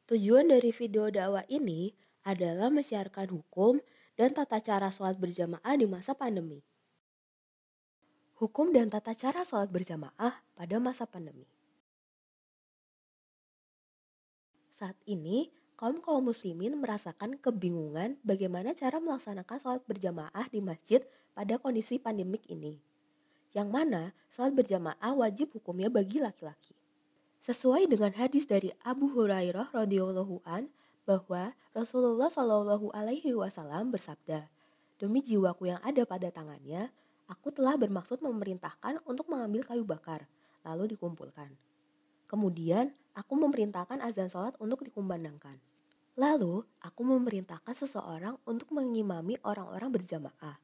Tujuan dari video dakwah ini adalah mensiarkan hukum dan tata cara sholat berjamaah di masa pandemi. Hukum dan tata cara sholat berjamaah pada masa pandemi. Saat ini, kaum muslimin merasakan kebingungan bagaimana cara melaksanakan sholat berjamaah di masjid pada kondisi pandemik ini. Yang mana sholat berjamaah wajib hukumnya bagi laki-laki. Sesuai dengan hadis dari Abu Hurairah radhiyallahu an bahwa Rasulullah Shallallahu alaihi wasallam bersabda, "Demi jiwaku yang ada pada tangannya, aku telah bermaksud memerintahkan untuk mengambil kayu bakar, lalu dikumpulkan. Kemudian, aku memerintahkan azan sholat untuk dikumandangkan. Lalu, aku memerintahkan seseorang untuk mengimami orang-orang berjamaah.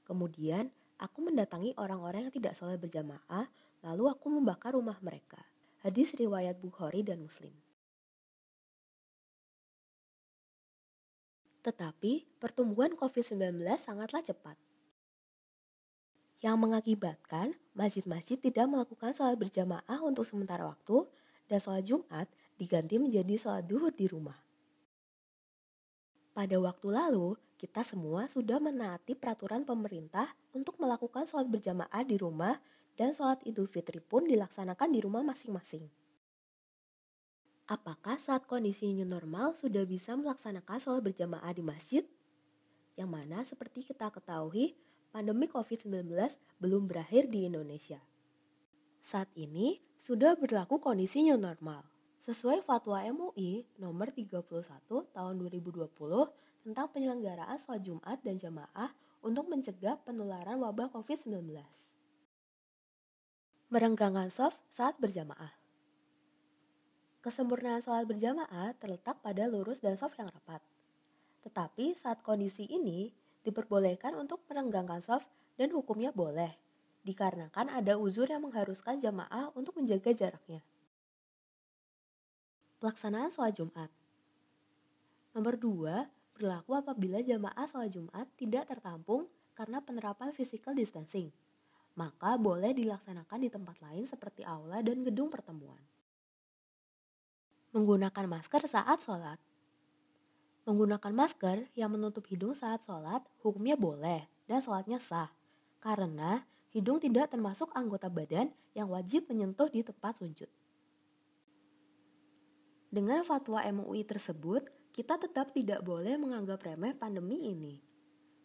Kemudian, aku mendatangi orang-orang yang tidak sholat berjamaah, lalu aku membakar rumah mereka." Hadis riwayat Bukhari dan Muslim. Tetapi, pertumbuhan COVID-19 sangatlah cepat, yang mengakibatkan masjid-masjid tidak melakukan sholat berjamaah untuk sementara waktu dan sholat Jumat diganti menjadi sholat duhur di rumah. Pada waktu lalu, kita semua sudah menaati peraturan pemerintah untuk melakukan sholat berjamaah di rumah dan sholat Idul Fitri pun dilaksanakan di rumah masing-masing. Apakah saat kondisi new normal sudah bisa melaksanakan sholat berjamaah di masjid? Yang mana seperti kita ketahui, pandemi COVID-19 belum berakhir di Indonesia. Saat ini sudah berlaku kondisi new normal. Sesuai Fatwa MUI nomor 31 tahun 2020 tentang penyelenggaraan sholat Jumat dan jamaah untuk mencegah penularan wabah COVID-19. Merenggangkan shaf saat berjamaah. Kesempurnaan sholat berjamaah terletak pada lurus dan shaf yang rapat. Tetapi saat kondisi ini diperbolehkan untuk merenggangkan shaf dan hukumnya boleh, dikarenakan ada uzur yang mengharuskan jamaah untuk menjaga jaraknya. Pelaksanaan sholat Jumat. Nomor 2, berlaku apabila jamaah sholat Jumat tidak tertampung karena penerapan physical distancing, maka boleh dilaksanakan di tempat lain seperti aula dan gedung pertemuan. Menggunakan masker saat sholat. Menggunakan masker yang menutup hidung saat sholat hukumnya boleh dan sholatnya sah, karena hidung tidak termasuk anggota badan yang wajib menyentuh di tempat sujud. Dengan fatwa MUI tersebut, kita tetap tidak boleh menganggap remeh pandemi ini.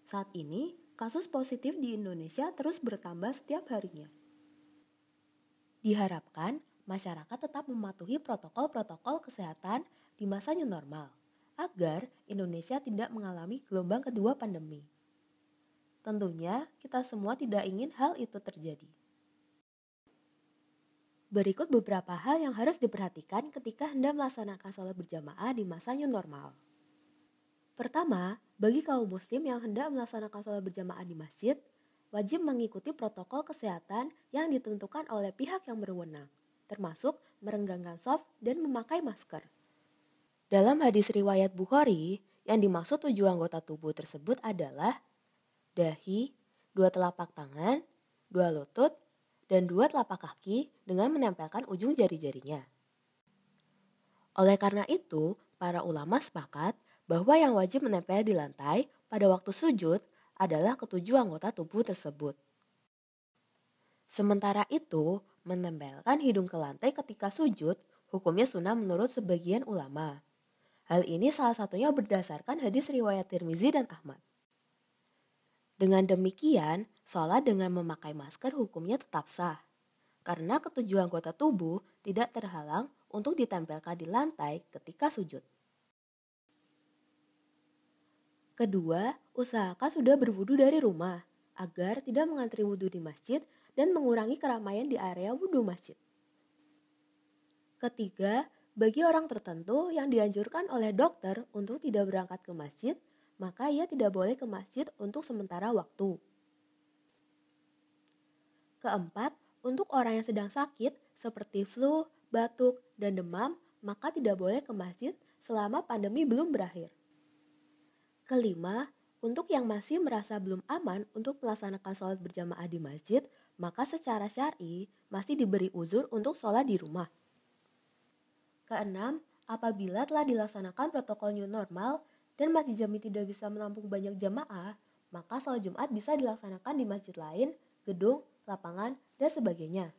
Saat ini, kasus positif di Indonesia terus bertambah setiap harinya. Diharapkan, masyarakat tetap mematuhi protokol-protokol kesehatan di masa new normal, agar Indonesia tidak mengalami gelombang kedua pandemi. Tentunya, kita semua tidak ingin hal itu terjadi. Berikut beberapa hal yang harus diperhatikan ketika hendak melaksanakan sholat berjamaah di masa new normal. Pertama, bagi kaum muslim yang hendak melaksanakan sholat berjamaah di masjid, wajib mengikuti protokol kesehatan yang ditentukan oleh pihak yang berwenang, termasuk merenggangkan shaf dan memakai masker. Dalam hadis riwayat Bukhari, yang dimaksud 7 anggota tubuh tersebut adalah dahi, 2 telapak tangan, 2 lutut, dan 2 telapak kaki dengan menempelkan ujung jari-jarinya. Oleh karena itu, para ulama sepakat bahwa yang wajib menempel di lantai pada waktu sujud adalah ketujuh anggota tubuh tersebut. Sementara itu, menempelkan hidung ke lantai ketika sujud hukumnya sunnah menurut sebagian ulama. Hal ini salah satunya berdasarkan hadis riwayat Tirmizi dan Ahmad. Dengan demikian, sholat dengan memakai masker hukumnya tetap sah, karena ketujuh anggota tubuh tidak terhalang untuk ditempelkan di lantai ketika sujud. Kedua, usahakan sudah berwudu dari rumah, agar tidak mengantri wudu di masjid dan mengurangi keramaian di area wudu masjid. Ketiga, bagi orang tertentu yang dianjurkan oleh dokter untuk tidak berangkat ke masjid, maka ia tidak boleh ke masjid untuk sementara waktu. Keempat, untuk orang yang sedang sakit seperti flu, batuk, dan demam, maka tidak boleh ke masjid selama pandemi belum berakhir. Kelima, untuk yang masih merasa belum aman untuk melaksanakan sholat berjamaah di masjid, maka secara syar'i masih diberi uzur untuk sholat di rumah. Keenam, apabila telah dilaksanakan protokol new normal dan masjid jami tidak bisa menampung banyak jamaah, maka sholat Jumat bisa dilaksanakan di masjid lain, gedung, lapangan, dan sebagainya.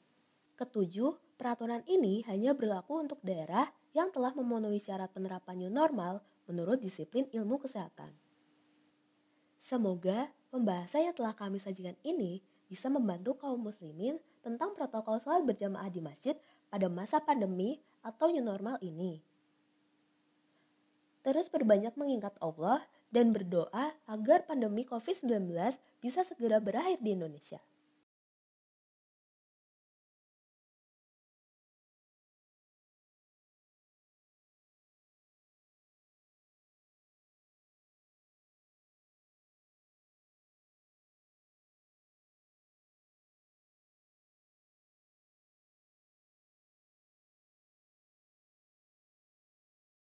Ketujuh, peraturan ini hanya berlaku untuk daerah yang telah memenuhi syarat penerapan new normal menurut disiplin ilmu kesehatan. Semoga pembahasan yang telah kami sajikan ini bisa membantu kaum muslimin tentang protokol sholat berjamaah di masjid pada masa pandemi atau new normal ini. Terus berbanyak mengingat Allah dan berdoa agar pandemi COVID-19 bisa segera berakhir di Indonesia.